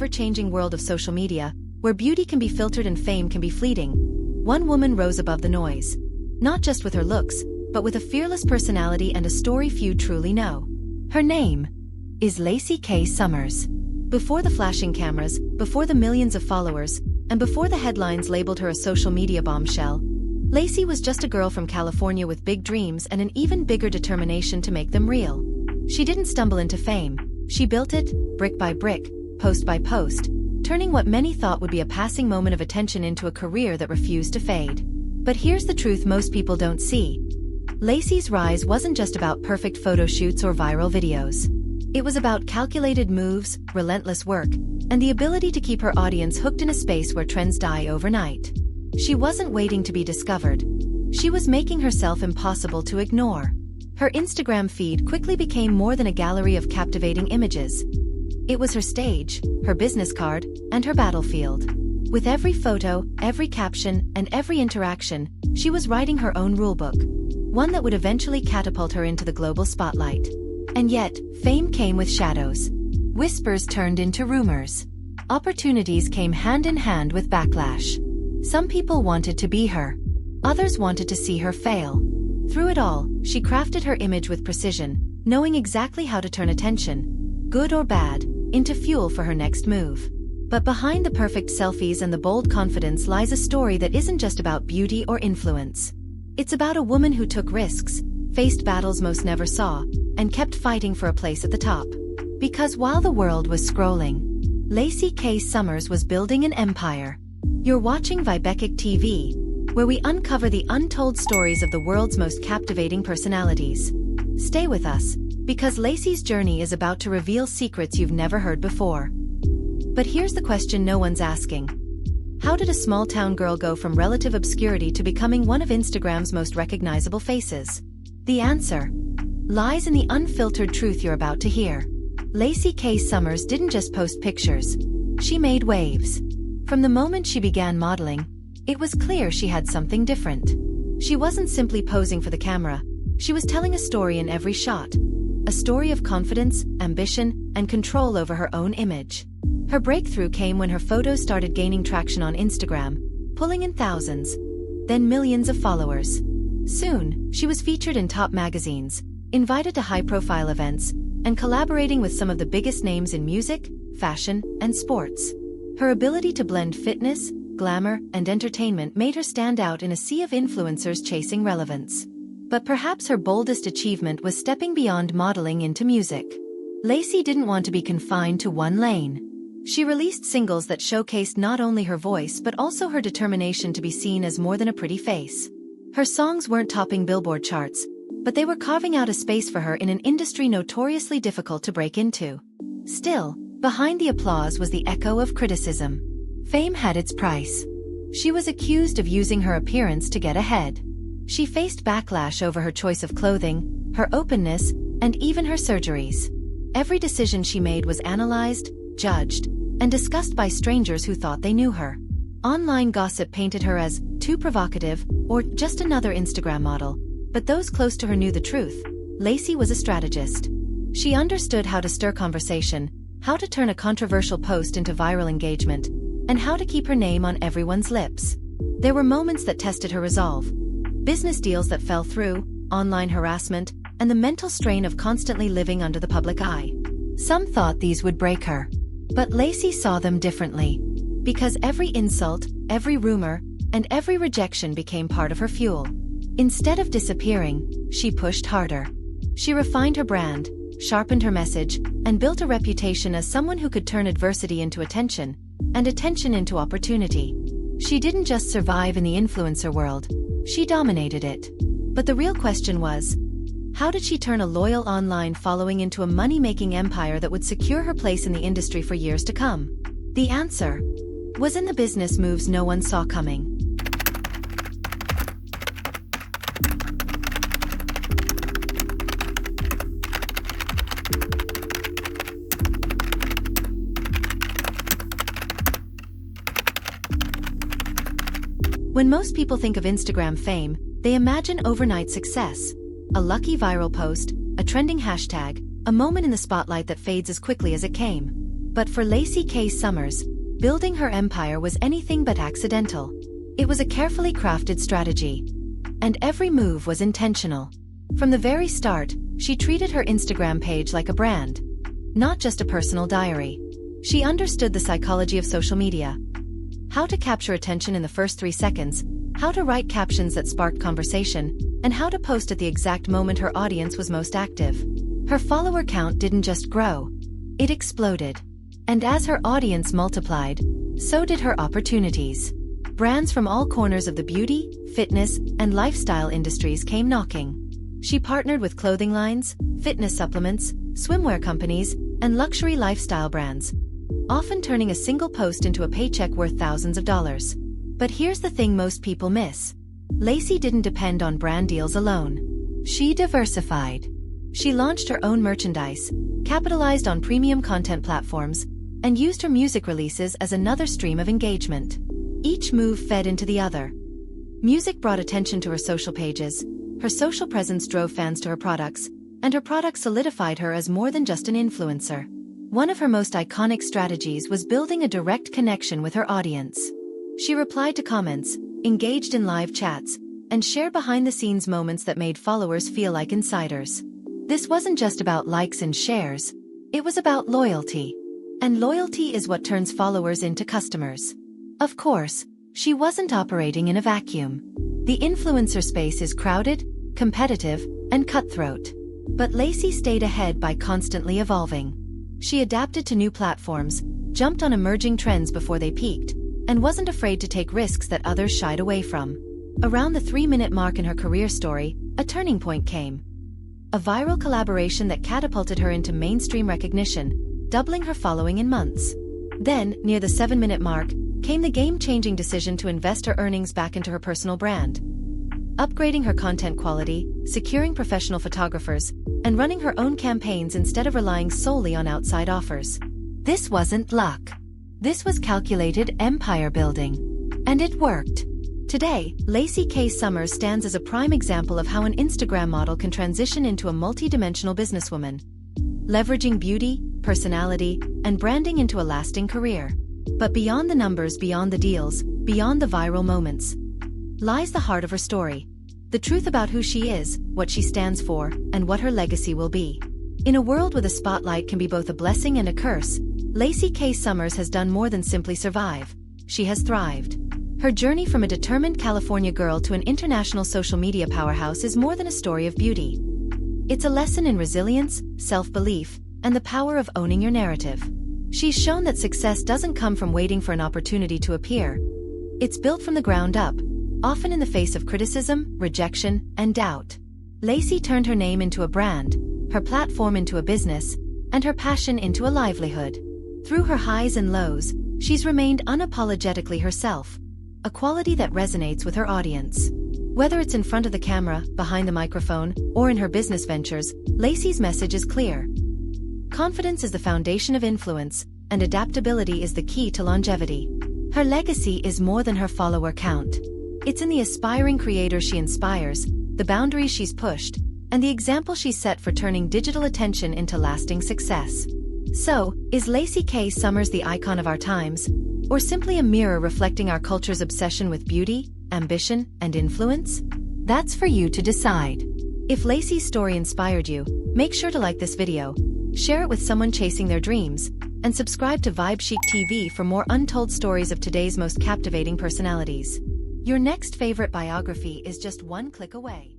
ever-changing world of social media, where beauty can be filtered and fame can be fleeting, one woman rose above the noise. Not just with her looks, but with a fearless personality and a story few truly know. Her name is Laci Kay Somers. Before the flashing cameras, before the millions of followers, and before the headlines labeled her a social media bombshell, Laci was just a girl from California with big dreams and an even bigger determination to make them real. She didn't stumble into fame. She built it, brick by brick, post by post, turning what many thought would be a passing moment of attention into a career that refused to fade. But here's the truth most people don't see. Laci's rise wasn't just about perfect photo shoots or viral videos. It was about calculated moves, relentless work, and the ability to keep her audience hooked in a space where trends die overnight. She wasn't waiting to be discovered. She was making herself impossible to ignore. Her Instagram feed quickly became more than a gallery of captivating images. It was her stage, her business card, and her battlefield. With every photo, every caption, and every interaction, she was writing her own rulebook, one that would eventually catapult her into the global spotlight. And yet, fame came with shadows. Whispers turned into rumors. Opportunities came hand in hand with backlash. Some people wanted to be her. Others wanted to see her fail. Through it all, she crafted her image with precision, knowing exactly how to turn attention, good or bad, into fuel for her next move. But behind the perfect selfies and the bold confidence lies a story that isn't just about beauty or influence. It's about a woman who took risks, faced battles most never saw, and kept fighting for a place at the top. Because while the world was scrolling, Laci Kay Somers was building an empire. You're watching Vibeckic TV, where we uncover the untold stories of the world's most captivating personalities. Stay with us, because Laci's journey is about to reveal secrets you've never heard before. But here's the question no one's asking. How did a small-town girl go from relative obscurity to becoming one of Instagram's most recognizable faces? The answer lies in the unfiltered truth you're about to hear. Laci Kay Somers didn't just post pictures. She made waves. From the moment she began modeling, it was clear she had something different. She wasn't simply posing for the camera. She was telling a story in every shot. A story of confidence, ambition, and control over her own image. Her breakthrough came when her photos started gaining traction on Instagram, pulling in thousands, then millions of followers. Soon, she was featured in top magazines, invited to high-profile events, and collaborating with some of the biggest names in music, fashion, and sports. Her ability to blend fitness, glamour, and entertainment made her stand out in a sea of influencers chasing relevance. But perhaps her boldest achievement was stepping beyond modeling into music. Laci didn't want to be confined to one lane. She released singles that showcased not only her voice but also her determination to be seen as more than a pretty face. Her songs weren't topping Billboard charts, but they were carving out a space for her in an industry notoriously difficult to break into. Still, behind the applause was the echo of criticism. Fame had its price. She was accused of using her appearance to get ahead. She faced backlash over her choice of clothing, her openness, and even her surgeries. Every decision she made was analyzed, judged, and discussed by strangers who thought they knew her. Online gossip painted her as too provocative or just another Instagram model, but those close to her knew the truth. Laci was a strategist. She understood how to stir conversation, how to turn a controversial post into viral engagement, and how to keep her name on everyone's lips. There were moments that tested her resolve. Business deals that fell through, online harassment, and the mental strain of constantly living under the public eye. Some thought these would break her. But Laci saw them differently. Because every insult, every rumor, and every rejection became part of her fuel. Instead of disappearing, she pushed harder. She refined her brand, sharpened her message, and built a reputation as someone who could turn adversity into attention, and attention into opportunity. She didn't just survive in the influencer world. She dominated it. But the real question was, how did she turn a loyal online following into a money-making empire that would secure her place in the industry for years to come? The answer was in the business moves no one saw coming. When most people think of Instagram fame, they imagine overnight success. A lucky viral post, a trending hashtag, a moment in the spotlight that fades as quickly as it came. But for Laci Kay Somers, building her empire was anything but accidental. It was a carefully crafted strategy. And every move was intentional. From the very start, she treated her Instagram page like a brand, not just a personal diary. She understood the psychology of social media. How to capture attention in the first 3 seconds, how to write captions that sparked conversation, and how to post at the exact moment her audience was most active. Her follower count didn't just grow, it exploded. And as her audience multiplied, so did her opportunities. Brands from all corners of the beauty, fitness, and lifestyle industries came knocking. She partnered with clothing lines, fitness supplements, swimwear companies, and luxury lifestyle brands, often turning a single post into a paycheck worth thousands of dollars. But here's the thing most people miss. Laci didn't depend on brand deals alone. She diversified. She launched her own merchandise, capitalized on premium content platforms, and used her music releases as another stream of engagement. Each move fed into the other. Music brought attention to her social pages, her social presence drove fans to her products, and her products solidified her as more than just an influencer. One of her most iconic strategies was building a direct connection with her audience. She replied to comments, engaged in live chats, and shared behind-the-scenes moments that made followers feel like insiders. This wasn't just about likes and shares, it was about loyalty. And loyalty is what turns followers into customers. Of course, she wasn't operating in a vacuum. The influencer space is crowded, competitive, and cutthroat. But Laci stayed ahead by constantly evolving. She adapted to new platforms, jumped on emerging trends before they peaked, and wasn't afraid to take risks that others shied away from. Around the 3-minute mark in her career story, a turning point came. A viral collaboration that catapulted her into mainstream recognition, doubling her following in months. Then, near the 7-minute mark, came the game-changing decision to invest her earnings back into her personal brand. Upgrading her content quality, securing professional photographers, and running her own campaigns instead of relying solely on outside offers. This wasn't luck. This was calculated empire building. And it worked. Today, Laci Kay Somers stands as a prime example of how an Instagram model can transition into a multi-dimensional businesswoman, leveraging beauty, personality, and branding into a lasting career. But beyond the numbers, beyond the deals, beyond the viral moments, lies the heart of her story. The truth about who she is, what she stands for, and what her legacy will be. In a world where the spotlight can be both a blessing and a curse, Laci Kay Somers has done more than simply survive. She has thrived. Her journey from a determined California girl to an international social media powerhouse is more than a story of beauty. It's a lesson in resilience, self-belief, and the power of owning your narrative. She's shown that success doesn't come from waiting for an opportunity to appear. It's built from the ground up, often in the face of criticism, rejection, and doubt. Laci turned her name into a brand, her platform into a business, and her passion into a livelihood. Through her highs and lows, she's remained unapologetically herself, a quality that resonates with her audience. Whether it's in front of the camera, behind the microphone, or in her business ventures, Laci's message is clear. Confidence is the foundation of influence, and adaptability is the key to longevity. Her legacy is more than her follower count. It's in the aspiring creators she inspires, the boundaries she's pushed, and the example she's set for turning digital attention into lasting success. So, is Laci Kay Somers the icon of our times, or simply a mirror reflecting our culture's obsession with beauty, ambition, and influence? That's for you to decide. If Laci's story inspired you, make sure to like this video, share it with someone chasing their dreams, and subscribe to Vibe Chic TV for more untold stories of today's most captivating personalities. Your next favorite biography is just one click away.